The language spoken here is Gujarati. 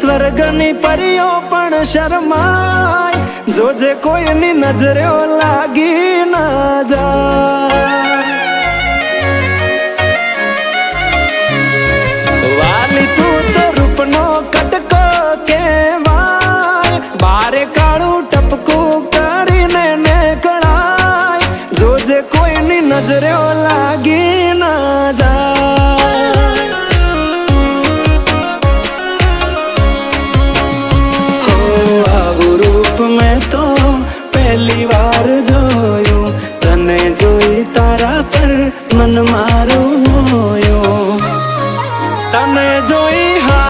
સ્વર્ગની પરીઓ પણ શરમાય, જોજે કોઈની નજરે લાગી ના જાય. વાલી તું તો રૂપનો કટકો કહેવાય, બારે કાળું ટપકું કરીને નીકળાય, જોજે કોઈની નજરે લાગી